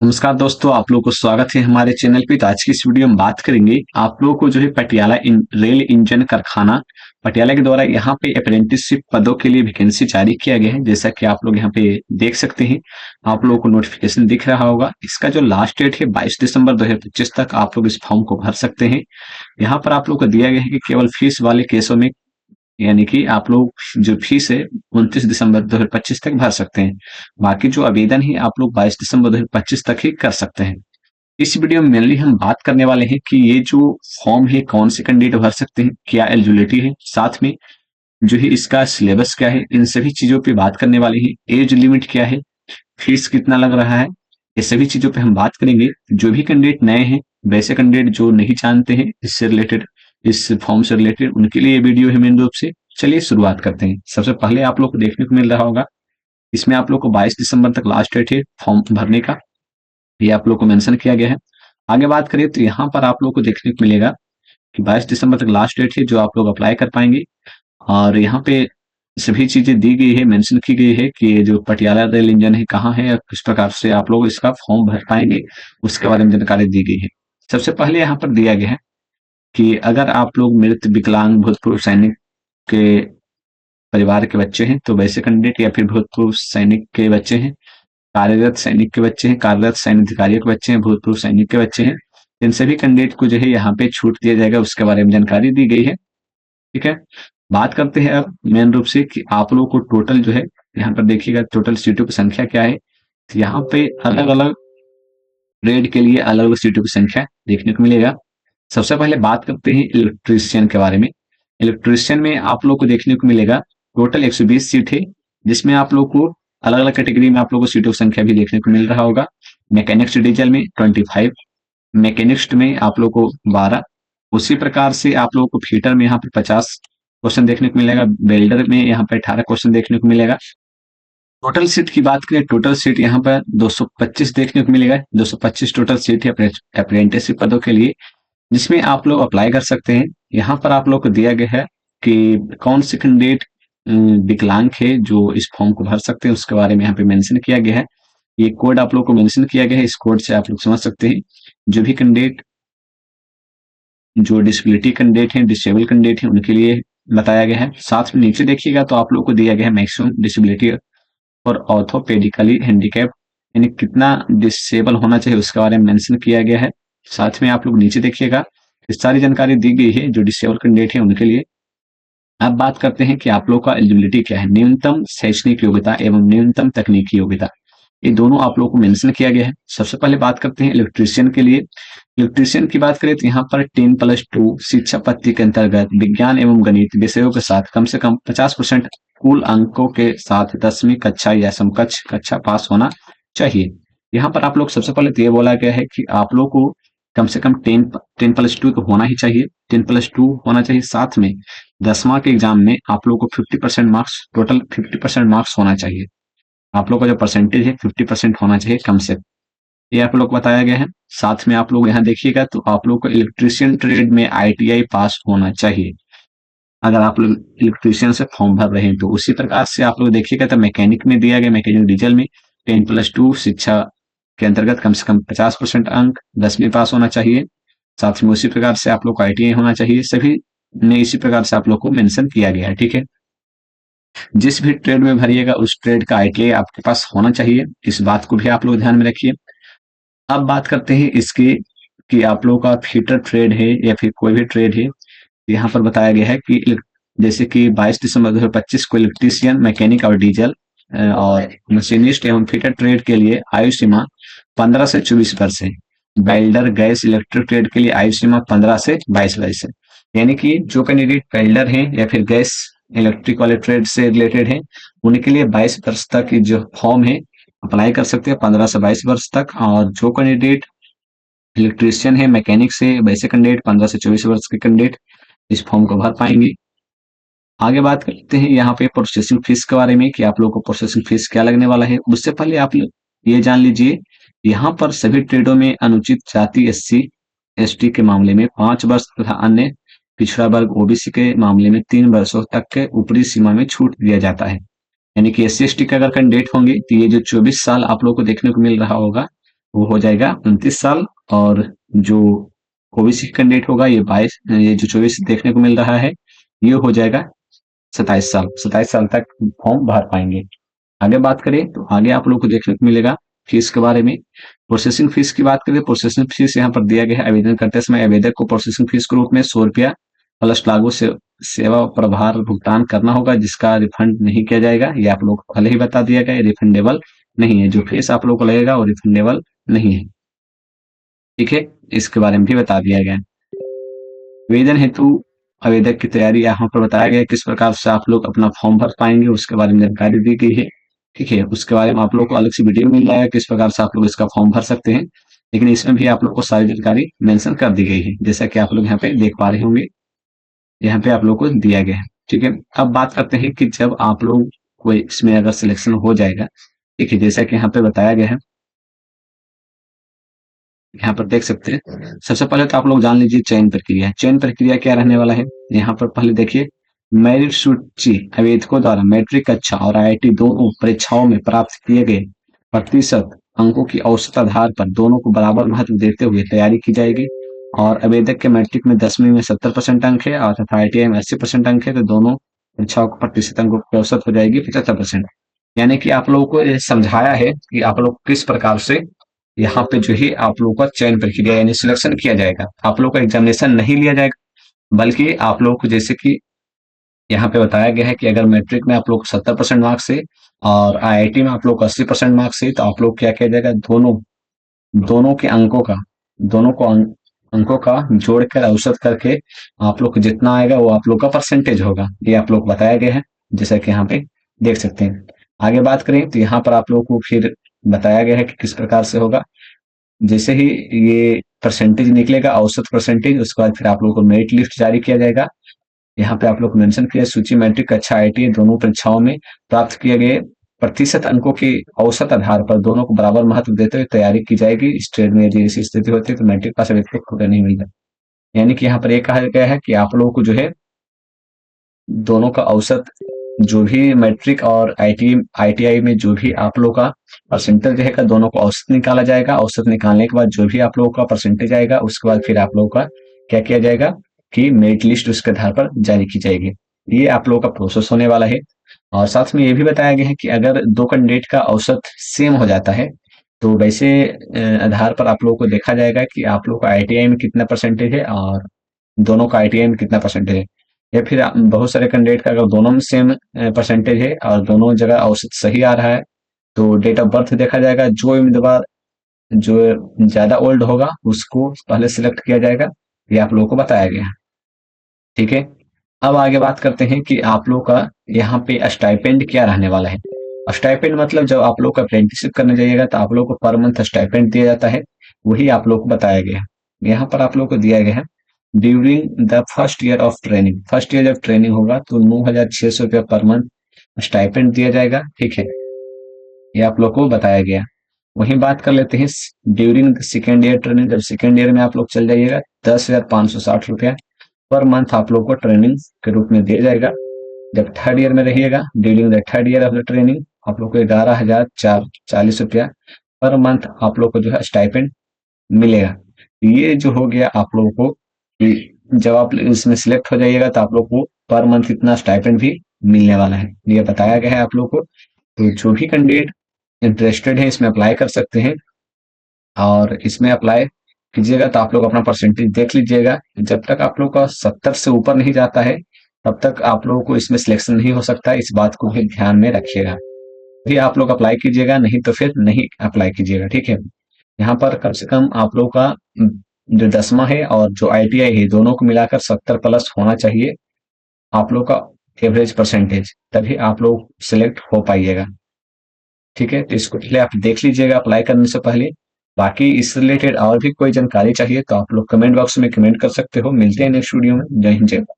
नमस्कार दोस्तों, आप लोगों को स्वागत है हमारे चैनल पे। तो आज की इस वीडियो में बात करेंगे आप लोगों को जो है पटियाला रेल इंजन कारखाना पटियाला के द्वारा यहाँ पे अप्रेंटिसशिप पदों के लिए वैकेंसी जारी किया गया है। जैसा कि आप लोग यहाँ पे देख सकते हैं, आप लोगों को नोटिफिकेशन दिख रहा होगा। इसका जो लास्ट डेट है 22 दिसंबर 2025 तक आप लोग इस फॉर्म को भर सकते हैं। यहाँ पर आप लोग को दिया गया है कि केवल फीस वाले केसों में, यानी कि आप लोग जो फीस है 29 दिसंबर 2025 तक भर सकते हैं। बाकी जो आवेदन है आप लोग 22 दिसंबर 2025 तक ही कर सकते हैं। इस वीडियो में मेनली हम बात करने वाले हैं कि ये जो फॉर्म है कौन से कैंडिडेट भर सकते हैं, क्या एलिजिबिलिटी है, साथ में जो है इसका सिलेबस क्या है, इन सभी चीजों पे बात करने वाले हैं। एज लिमिट क्या है, फीस कितना लग रहा है, ये सभी चीजों पे हम बात करेंगे। जो भी कैंडिडेट नए हैं, वैसे कैंडिडेट जो नहीं जानते हैं इससे रिलेटेड, इस फॉर्म से रिलेटेड, उनके लिए ये वीडियो है मेन रूप से। चलिए शुरुआत करते हैं। सबसे पहले आप लोग को देखने को मिल रहा होगा, इसमें आप लोग को 22 दिसंबर तक लास्ट डेट है फॉर्म भरने का, ये आप लोग को मेंशन किया गया है। आगे बात करें तो यहाँ पर आप लोग को देखने को मिलेगा कि 22 दिसंबर तक लास्ट डेट है जो आप लोग अप्लाई कर पाएंगे। और यहाँ पे सभी चीजें दी गई है, मेंशन की गई है कि ये जो पटियाला रेल इंजन है कहाँ है और किस प्रकार से आप लोग इसका फॉर्म भर पाएंगे, उसके बारे में जानकारी दी गई है। सबसे पहले यहाँ पर दिया गया है कि अगर आप लोग मृत, विकलांग, भूतपूर्व सैनिक के परिवार के बच्चे हैं तो वैसे कैंडिडेट, या फिर भूतपूर्व सैनिक के बच्चे हैं, कार्यरत सैनिक के बच्चे हैं, कार्यरत सैन्य अधिकारियों के बच्चे हैं, भूतपूर्व सैनिक के बच्चे हैं, इन सभी कैंडिडेट को जो है यहाँ पे छूट दिया जाएगा, उसके बारे में जानकारी दी गई है। ठीक है, बात करते हैं अब मेन रूप से कि आप लोगों को टोटल जो है, यहाँ पर देखिएगा टोटल सीटों की संख्या क्या है। तो यहाँ पे अलग अलग ट्रेड के लिए अलग अलग सीटों की संख्या देखने को मिलेगा। सबसे पहले बात करते हैं इलेक्ट्रीशियन के बारे में। इलेक्ट्रीशियन में आप लोग को देखने को मिलेगा टोटल 120 सीट है, जिसमें आप लोग को अलग अलग कैटेगरी में आप लोग को सीटों की संख्या भी देखने को मिल रहा होगा। मैकेनिक्स डीजल में 25, मैकेनिक्स में आप लोग को 12, उसी प्रकार से आप लोगों को फीटर में यहाँ पे 50 क्वेश्चन देखने को मिलेगा, वेल्डर में यहाँ पे 18 क्वेश्चन देखने को मिलेगा। टोटल सीट की बात करें, टोटल सीट यहाँ पर 225 देखने को मिलेगा। 225 टोटल सीट है अप्रेंटिसशिप पदों के लिए, जिसमें आप लोग अप्लाई कर सकते हैं। यहाँ पर आप लोग को दिया गया है कि कौन से कैंडिडेट विकलांग है जो इस फॉर्म को भर सकते हैं, उसके बारे में यहाँ पे मेंशन किया गया है। ये कोड आप लोग को मेंशन किया गया है, इस कोड से आप लोग समझ सकते हैं। जो भी कैंडिडेट जो डिसेबिलिटी कैंडिडेट हैं, डिसेबल कैंडिडेट हैं, उनके लिए बताया गया है। साथ में नीचे देखिएगा तो आप लोग को दिया गया है मैक्सिमम डिसेबिलिटी और ऑर्थोपेडिकली हैंडीकैप, यानी कितना डिसेबल होना चाहिए उसके बारे में मेंशन किया गया है। साथ में आप लोग नीचे देखिएगा, इस सारी जानकारी दी गई है जो डिसेबल कैंडिडेट है उनके लिए। अब बात करते हैं कि आप लोग का एलिजिबिलिटी क्या है। न्यूनतम शैक्षणिक योग्यता एवं न्यूनतम तकनीकी योग्यता, ये दोनों आप लोग को मेंशन किया गया है। सबसे पहले बात करते हैं इलेक्ट्रीशियन के लिए। इलेक्ट्रीशियन की बात करें तो यहाँ पर 10+2 शिक्षा पद्धति के अंतर्गत विज्ञान एवं गणित विषयों के साथ कम से कम 50% कुल अंकों के साथ 10वीं कक्षा या समकक्ष कक्षा पास होना चाहिए। यहाँ पर आप लोग सबसे पहले तो ये बोला गया है कि आप लोग को कम से कम 10+2 तो होना ही चाहिए, 10+2 होना चाहिए। साथ में 10वां के एग्जाम में आप लोग को 50% मार्क्स, टोटल 50% मार्क्स होना चाहिए। आप लोग का जो परसेंटेज है 50% होना चाहिए कम से, ये आप लोग को बताया गया है। साथ में आप लोग यहाँ देखिएगा तो आप लोग को इलेक्ट्रीशियन ट्रेड में ITI पास होना चाहिए, अगर आप लोग इलेक्ट्रीशियन से फॉर्म भर रहे हैं तो। उसी प्रकार से आप लोग देखिएगा तो मैकेनिक में दिया गया, मैकेनिक डीजल में 10+2 शिक्षा के अंतर्गत कम से कम 50% अंक, 10वीं पास होना चाहिए। साथ में उसी प्रकार से आप लोग को ITI होना चाहिए। सभी ने इसी प्रकार से आप लोग को मेंशन किया गया है। ठीक है, जिस भी ट्रेड में भरिएगा उस ट्रेड का ITI आपके पास होना चाहिए, इस बात को भी आप लोग ध्यान में रखिए। अब बात करते हैं इसकी कि आप लोगों का फिटर ट्रेड है या फिर कोई भी ट्रेड है। यहाँ पर बताया गया है कि जैसे कि 22 दिसंबर 2025 को इलेक्ट्रीशियन, मैकेनिक और डीजल और मशीनिस्ट एवं फिटर ट्रेड के लिए आयु सीमा 15 से 24 वर्ष है। वेल्डर, गैस, इलेक्ट्रिक ट्रेड के लिए आयु सीमा 15 से 22 वर्ष है। यानी कि जो कैंडिडेट वेल्डर है या फिर गैस इलेक्ट्रिक वाले ट्रेड से रिलेटेड है, उनके लिए 22 वर्ष तक की जो फॉर्म है अप्लाई कर सकते हैं, 15 से 22 वर्ष तक। और जो कैंडिडेट इलेक्ट्रीशियन है, मैकेनिक से, वैसे कैंडिडेट 15 से 24 वर्ष के कैंडिडेट इस फॉर्म को भर पाएंगे। आगे बात करते हैं यहाँ पे प्रोसेसिंग फीस के बारे में कि आप लोगों को प्रोसेसिंग फीस क्या लगने वाला है। उससे पहले आप लोग ये जान लीजिए, यहाँ पर सभी ट्रेडों में अनुचित जाति SC ST के मामले में 5 वर्ष तथा अन्य पिछड़ा वर्ग OBC के मामले में 3 वर्षों तक के ऊपरी सीमा में छूट दिया जाता है। यानी कि SC ST के अगर कैंडिडेट होंगे तो ये जो 24 साल आप लोग को देखने को मिल रहा होगा, वो हो जाएगा 29 साल। और जो ओबीसी कैंडिडेट होगा ये जो 24 देखने को मिल रहा है, ये हो जाएगा 27 साल। 27 साल तक फॉर्म भर पाएंगे। आगे बात करें तो आगे आप लोग को देखने को मिलेगा फीस के बारे में। प्रोसेसिंग फीस की बात करें, प्रोसेसिंग फीस यहाँ पर दिया गया है। आवेदन करते समय आवेदक को प्रोसेसिंग फीस के रूप में 100 रुपया प्लस लागू सेवा प्रभार भुगतान करना होगा, जिसका रिफंड नहीं किया जाएगा। ये आप लोग को पहले ही बता दिया गया है, रिफंडेबल नहीं है। जो फीस आप लोग को लगेगा वो रिफंडेबल नहीं है। ठीक है, इसके बारे में भी बता दिया गया है। आवेदन हेतु आवेदक की तैयारी यहाँ पर बताया गया है, किस प्रकार से आप लोग अपना फॉर्म भर पाएंगे उसके बारे में जानकारी दी गई है। ठीक है, उसके बारे में आप लोग को अलग से वीडियो मिल जाएगा किस प्रकार से आप लोग इसका फॉर्म भर सकते हैं। लेकिन इसमें भी आप लोग को सारी जानकारी मेंशन कर दी गई है, जैसा कि आप लोग यहाँ पे देख पा रहे होंगे। यहाँ पे आप लोग को दिया गया है। ठीक है, अब बात करते हैं कि जब आप लोग को इसमें अगर सिलेक्शन हो जाएगा, ठीक है, जैसा कि यहाँ पे बताया गया है, यहाँ पर देख सकते हैं। सबसे पहले तो आप लोग जान लीजिए चयन प्रक्रिया। चयन प्रक्रिया क्या रहने वाला है, यहाँ पर पहले देखिए। मेरिट सूची आवेदकों द्वारा मैट्रिक कक्षा और आईआईटी दोनों परीक्षाओं में प्राप्त किए गए प्रतिशत अंकों की औसत आधार पर दोनों को बराबर महत्व देते हुए तैयारी की जाएगी। और आवेदक के मैट्रिक में 10वीं में 70% अंक है और तथा आईटीआई में 80% अंक है, तो दोनों परीक्षाओं को प्रतिशत अंकों की औसत हो जाएगी 75%। यानी कि आप लोगों को ये समझाया है कि आप लोग किस प्रकार से यहाँ पे जो है आप लोगों का चयन प्रक्रिया यानी सिलेक्शन किया जाएगा। आप लोग का एग्जामिनेशन नहीं लिया जाएगा, बल्कि आप लोग को जैसे कि यहाँ पे बताया गया है कि अगर मैट्रिक में आप लोग 70% मार्क्स से और आईआईटी में आप लोग को 80% मार्क्स से, तो आप लोग क्या किया जाएगा, दोनों दोनों के अंकों का दोनों को अंकों का जोड़कर औसत करके आप लोग को जितना आएगा वो आप लोग का परसेंटेज होगा। ये आप लोग बताया गया है, जैसा कि यहाँ पे देख सकते हैं। आगे बात करें तो यहाँ पर आप लोग को फिर बताया गया है कि किस प्रकार से होगा। जैसे ही ये परसेंटेज निकलेगा, औसत परसेंटेज, उसके बाद फिर आप लोगों को मेरिट लिस्ट जारी किया जाएगा। यहाँ पे आप लोग मेंशन किया सूची मैट्रिक कक्षा आईआईटी दोनों परीक्षाओं में प्राप्त किए गए प्रतिशत अंकों के औसत आधार पर दोनों को बराबर महत्व देते हुए तैयारी की जाएगी। इस ट्रेड में यदि ऐसी स्थिति होती है तो मैट्रिक पास व्यक्ति को नहीं मिलता। यानी कि यहाँ पर यह कहा गया है कि आप लोगों को जो है दोनों का औसत, जो भी मैट्रिक और आईटीआई में जो भी आप लोग का परसेंटेज रहेगा, दोनों को औसत निकाला जाएगा। औसत निकालने के बाद जो भी आप लोगों का परसेंटेज आएगा, उसके बाद फिर आप लोगों का क्या किया जाएगा कि मेरिट लिस्ट उसके आधार पर जारी की जाएगी। ये आप लोगों का प्रोसेस होने वाला है। और साथ में ये भी बताया गया है कि अगर दो कैंडिडेट का औसत सेम हो जाता है, तो वैसे आधार पर आप लोगों को देखा जाएगा कि आप लोग का आईटीआई में कितना परसेंटेज है और दोनों का आईटीआई में कितना परसेंटेज है। या फिर बहुत सारे कैंडिडेट का अगर दोनों में सेम परसेंटेज है और दोनों जगह औसत सही आ रहा है, तो डेट ऑफ बर्थ देखा जाएगा। जो उम्मीदवार जो ज्यादा ओल्ड होगा उसको पहले सिलेक्ट किया जाएगा। ये आप लोगों को बताया गया है। ठीक है, अब आगे बात करते हैं कि आप लोग का यहाँ पे स्टाइपेंड क्या रहने वाला है। स्टाइपेंड मतलब जब आप लोग का अप्रेंटिसशिप करने जाइएगा तो आप लोग को पर मंथ स्टाइपेंड दिया जाता है, वही आप लोग को बताया गया है। यहाँ पर आप लोग को दिया गया है during the first year of training. First year जब ट्रेनिंग होगा तो 9,600 रुपया पर मंथ स्टाइपेंड दिया जाएगा। ठीक है, ये आप लोग को बताया गया। वहीं बात कर लेते हैं during the second ear training. जब सेकेंड ईयर में आप लोग चल जाइएगा, 10,560 रुपया पर मंथ आप लोग को ट्रेनिंग के रूप में दिया जाएगा। जब थर्ड ईयर में रहिएगा, during the third year of the training, आप लोग को 11,440 रुपया पर मंथ आप लोग को जो है स्टाइपेंड मिलेगा। ये जो हो गया आप लोगों को कि जब आप इसमें सिलेक्ट हो जाइएगा तो आप लोग को पर मंथ इतना स्टाइपेंड भी मिलने वाला है, ये बताया गया है आप लोग को। तो जो भी कैंडिडेट इंटरेस्टेड है इसमें अप्लाई कर सकते हैं। और इसमें अप्लाई कीजिएगा तो आप लोग अपना परसेंटेज देख लीजिएगा। जब तक आप लोग का 70 से ऊपर नहीं जाता है, तब तक आप लोगों को इसमें सिलेक्शन नहीं हो सकता। इस बात को भी ध्यान में रखिएगा। भी आप लोग अप्लाई कीजिएगा, नहीं तो फिर नहीं अप्लाई कीजिएगा। ठीक है, यहाँ पर कम से कम आप लोग का जो 10वां है और जो आईटीआई है, दोनों को मिलाकर 70 प्लस होना चाहिए आप लोग का एवरेज परसेंटेज, तभी आप लोग सिलेक्ट हो पाइएगा। ठीक है, तो इसको पहले आप देख लीजिएगा अप्लाई करने से पहले। बाकी इस रिलेटेड और भी कोई जानकारी चाहिए तो आप लोग कमेंट बॉक्स में कमेंट कर सकते हो। मिलते हैं नेक्स्ट वीडियो में। जय हिंद, जय भारत।